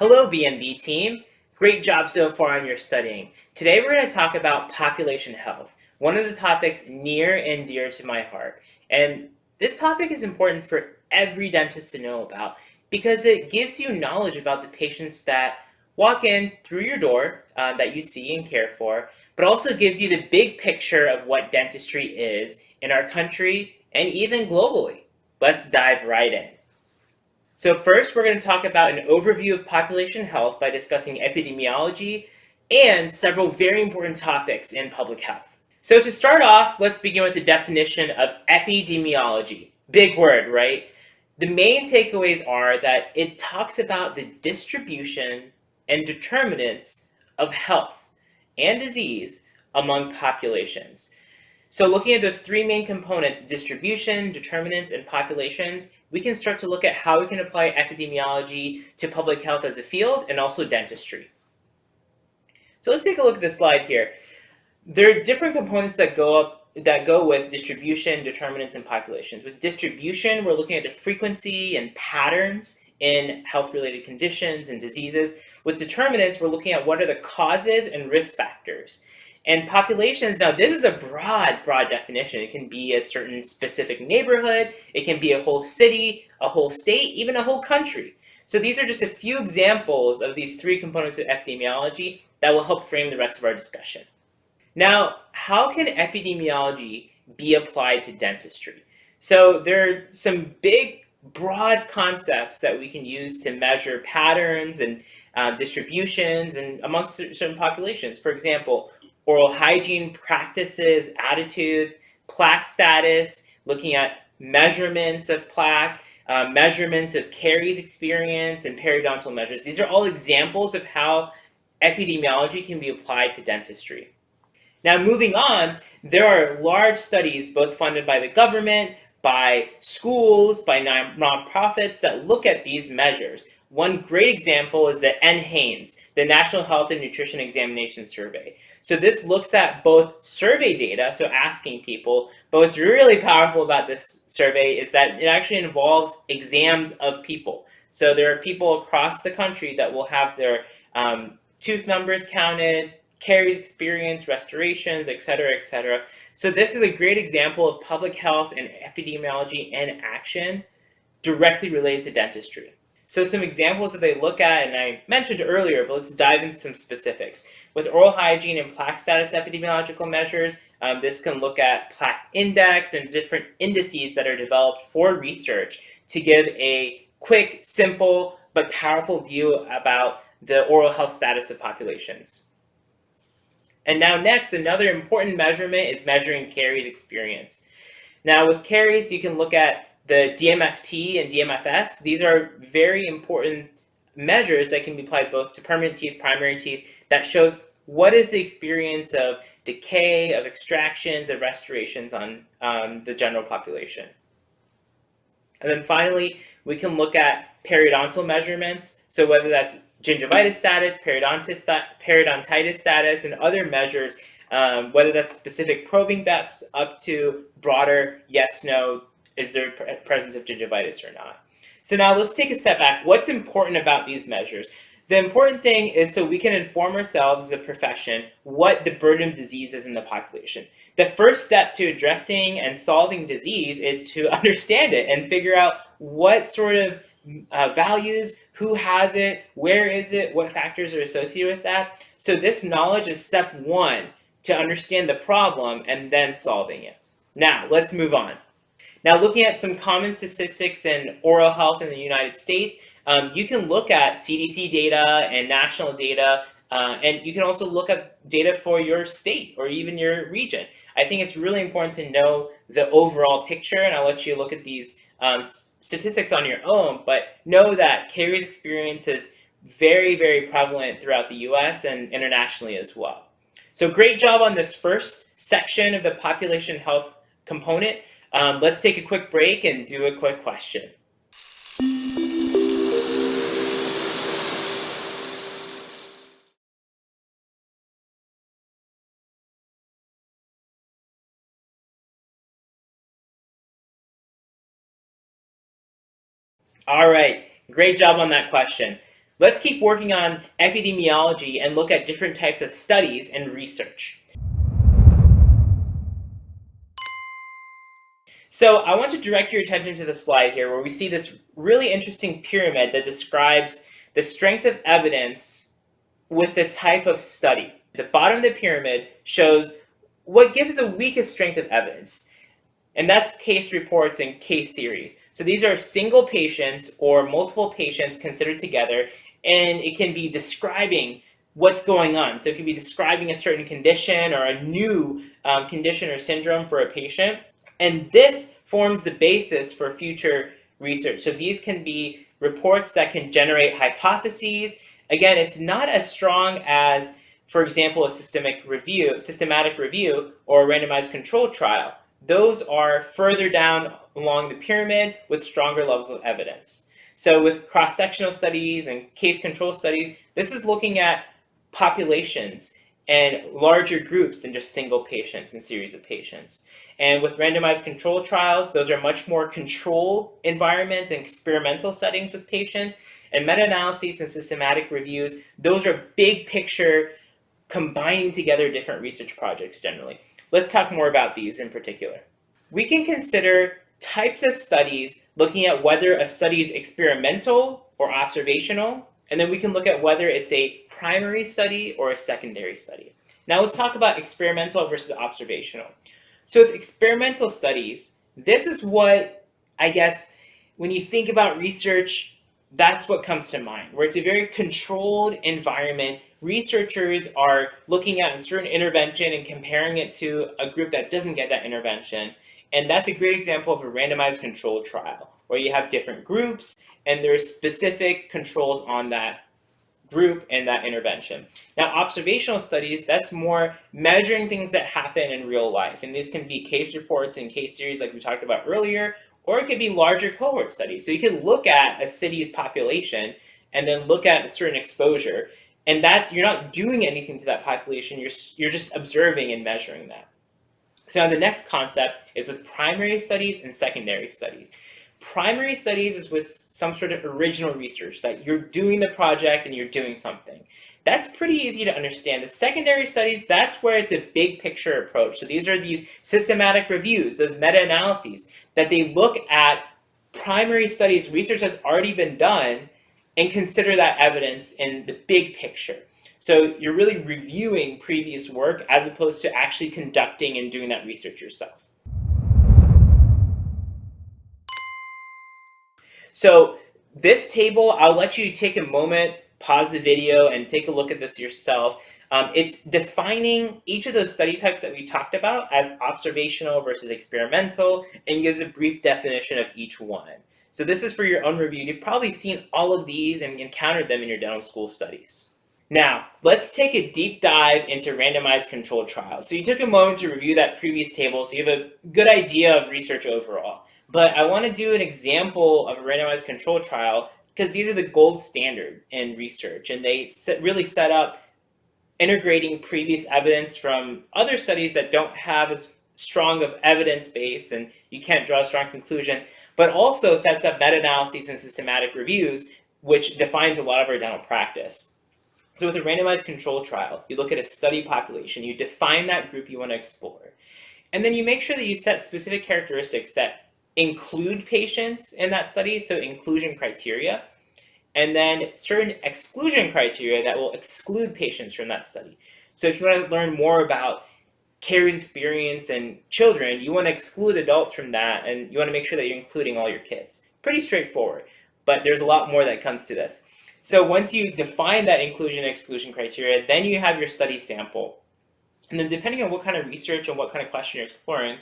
Hello B&B team. Great job so far on your studying. Today we're going to talk about population health, one of the topics near and dear to my heart. And this topic is important for every dentist to know about because it gives you knowledge about the patients that walk in through your door that you see and care for, but also gives you the big picture of what dentistry is in our country and even globally. Let's dive right in. So first, we're going to talk about an overview of population health by discussing epidemiology and several very important topics in public health. So to start off, let's begin with the definition of epidemiology. Big word, right? The main takeaways are that it talks about the distribution and determinants of health and disease among populations. So looking at those three main components, distribution, determinants, and populations, we can start to look at how we can apply epidemiology to public health as a field and also dentistry. So let's take a look at this slide here. There are different components that go with distribution, determinants, and populations. With distribution, we're looking at the frequency and patterns in health-related conditions and diseases. With determinants, we're looking at what are the causes and risk factors. And populations, now this is a broad definition. It can be a certain specific neighborhood, it can be a whole city, a whole state, even a whole country. So these are just a few examples of these three components of epidemiology that will help frame the rest of our discussion. Now, how can epidemiology be applied to dentistry? So there are some big, broad concepts that we can use to measure patterns and distributions and amongst certain populations. For example, oral hygiene practices, attitudes, plaque status, looking at measurements of plaque, measurements of caries experience, and periodontal measures. These are all examples of how epidemiology can be applied to dentistry. Now, moving on, there are large studies, both funded by the government, by schools, by nonprofits that look at these measures. One great example is the NHANES, the National Health and Nutrition Examination Survey. So this looks at both survey data, so asking people, but what's really powerful about this survey is that it actually involves exams of people. So there are people across the country that will have their tooth numbers counted, caries experience, restorations, etc., etc. So this is a great example of public health and epidemiology in action directly related to dentistry. So some examples that they look at, and I mentioned earlier, but let's dive into some specifics. With oral hygiene and plaque status epidemiological measures, this can look at plaque index and different indices that are developed for research to give a quick, simple, but powerful view about the oral health status of populations. And now next, another important measurement is measuring caries experience. Now with caries, you can look at the DMFT and DMFS. These are very important measures that can be applied both to permanent teeth, primary teeth, that shows what is the experience of decay, of extractions, and restorations on the general population. And then finally, we can look at periodontal measurements. So whether that's gingivitis status, periodontitis status, and other measures, whether that's specific probing depths up to broader yes, no, is there presence of gingivitis or not? So now let's take a step back. What's important about these measures? The important thing is so we can inform ourselves as a profession what the burden of disease is in the population. The first step to addressing and solving disease is to understand it and figure out what sort of values, who has it, where is it, what factors are associated with that. So this knowledge is step one to understand the problem and then solving it. Now, let's move on. Now, looking at some common statistics in oral health in the United States, you can look at CDC data and national data, and you can also look at data for your state or even your region. I think it's really important to know the overall picture, and I'll let you look at these statistics on your own, but know that caries experience is very, very prevalent throughout the US and internationally as well. So great job on this first section of the population health component. Let's take a quick break and do a quick question. All right, great job on that question. Let's keep working on epidemiology and look at different types of studies and research. So I want to direct your attention to the slide here where we see this really interesting pyramid that describes the strength of evidence with the type of study. The bottom of the pyramid shows what gives the weakest strength of evidence, and that's case reports and case series. So these are single patients or multiple patients considered together, and it can be describing what's going on. So it can be describing a certain condition or a new condition or syndrome for a patient. And this forms the basis for future research. So these can be reports that can generate hypotheses. Again, it's not as strong as, for example, a systematic review, or a randomized controlled trial. Those are further down along the pyramid with stronger levels of evidence. So with cross-sectional studies and case control studies, this is looking at populations and larger groups than just single patients and series of patients. And with randomized control trials, those are much more controlled environments and experimental settings with patients. And meta-analyses and systematic reviews, those are big picture, combining together different research projects generally. Let's talk more about these in particular. We can consider types of studies looking at whether a study is experimental or observational, and then we can look at whether it's a primary study or a secondary study. Now let's talk about experimental versus observational. So with experimental studies, this is what, I guess, when you think about research, that's what comes to mind, where it's a very controlled environment. Researchers are looking at a certain intervention and comparing it to a group that doesn't get that intervention. And that's a great example of a randomized controlled trial, where you have different groups and there's specific controls on that group and that intervention. Now, observational studies, that's more measuring things that happen in real life. And these can be case reports and case series like we talked about earlier, or it could be larger cohort studies. So you can look at a city's population and then look at a certain exposure. And that's, you're not doing anything to that population, you're just observing and measuring that. So now the next concept is with primary studies and secondary studies. Primary studies is with some sort of original research, that you're doing the project and you're doing something. That's pretty easy to understand. The secondary studies, that's where it's a big picture approach. So these are these systematic reviews, those meta-analyses, that they look at primary studies, research has already been done, and consider that evidence in the big picture. So you're really reviewing previous work as opposed to actually conducting and doing that research yourself. So this table, I'll let you take a moment, pause the video, and take a look at this yourself. It's defining each of those study types that we talked about as observational versus experimental, and gives a brief definition of each one. So this is for your own review. You've probably seen all of these and encountered them in your dental school studies. Now, let's take a deep dive into randomized controlled trials. So you took a moment to review that previous table, so you have a good idea of research overall. But I want to do an example of a randomized controlled trial because these are the gold standard in research, and they really set up integrating previous evidence from other studies that don't have as strong of evidence base and you can't draw strong conclusions, but also sets up meta-analyses and systematic reviews, which defines a lot of our dental practice. So with a randomized controlled trial, you look at a study population, you define that group you want to explore, and then you make sure that you set specific characteristics that include patients in that study, so inclusion criteria, and then certain exclusion criteria that will exclude patients from that study. So if you want to learn more about caries experience in children, you want to exclude adults from that, and you want to make sure that you're including all your kids. Pretty straightforward, but there's a lot more that comes to this. So once you define that inclusion and exclusion criteria, then you have your study sample. And then depending on what kind of research and what kind of question you're exploring,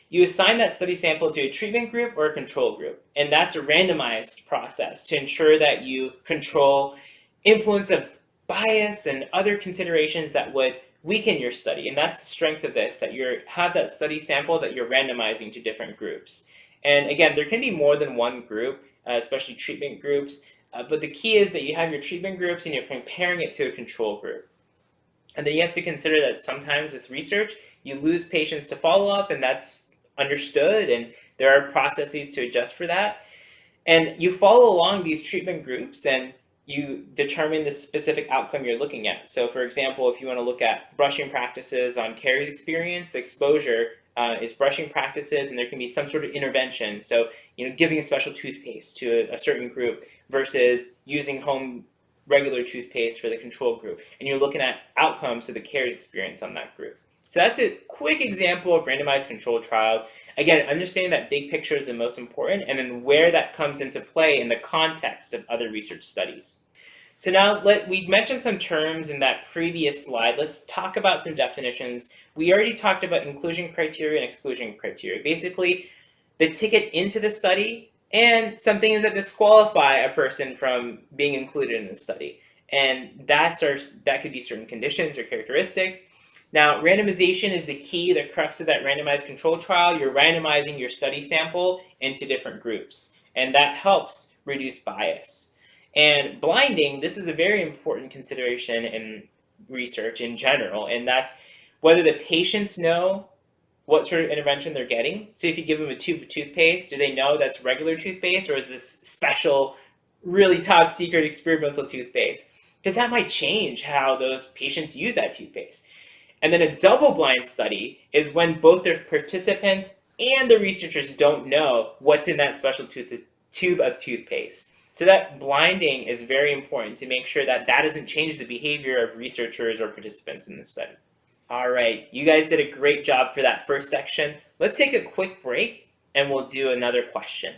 you assign that study sample to a treatment group or a control group. And that's a randomized process to ensure that you control influence of bias and other considerations that would weaken your study. And that's the strength of this, that you have that study sample that you're randomizing to different groups. And again, there can be more than one group, especially treatment groups. But the key is that you have your treatment groups and you're comparing it to a control group. And then you have to consider that sometimes with research, you lose patients to follow-up, and that's understood, and there are processes to adjust for that. And you follow along these treatment groups, and you determine the specific outcome you're looking at. So for example, if you want to look at brushing practices on caries experience, the exposure is brushing practices, and there can be some sort of intervention. So, giving a special toothpaste to a certain group versus using home regular toothpaste for the control group. And you're looking at outcomes of the caries experience on that group. So that's a quick example of randomized controlled trials. Again, understanding that big picture is the most important, and then where that comes into play in the context of other research studies. So now we mentioned some terms in that previous slide. Let's talk about some definitions. We already talked about inclusion criteria and exclusion criteria. Basically, the ticket into the study and some things that disqualify a person from being included in the study. And that could be certain conditions or characteristics. Now, randomization is the key, the crux of that randomized control trial. You're randomizing your study sample into different groups, and that helps reduce bias. And blinding, this is a very important consideration in research in general, and that's whether the patients know what sort of intervention they're getting. So if you give them a tube of toothpaste, do they know that's regular toothpaste, or is this special, really top secret experimental toothpaste? Because that might change how those patients use that toothpaste. And then a double-blind study is when both the participants and the researchers don't know what's in that special tube of toothpaste. So that blinding is very important to make sure that doesn't change the behavior of researchers or participants in the study. All right, you guys did a great job for that first section. Let's take a quick break and we'll do another question.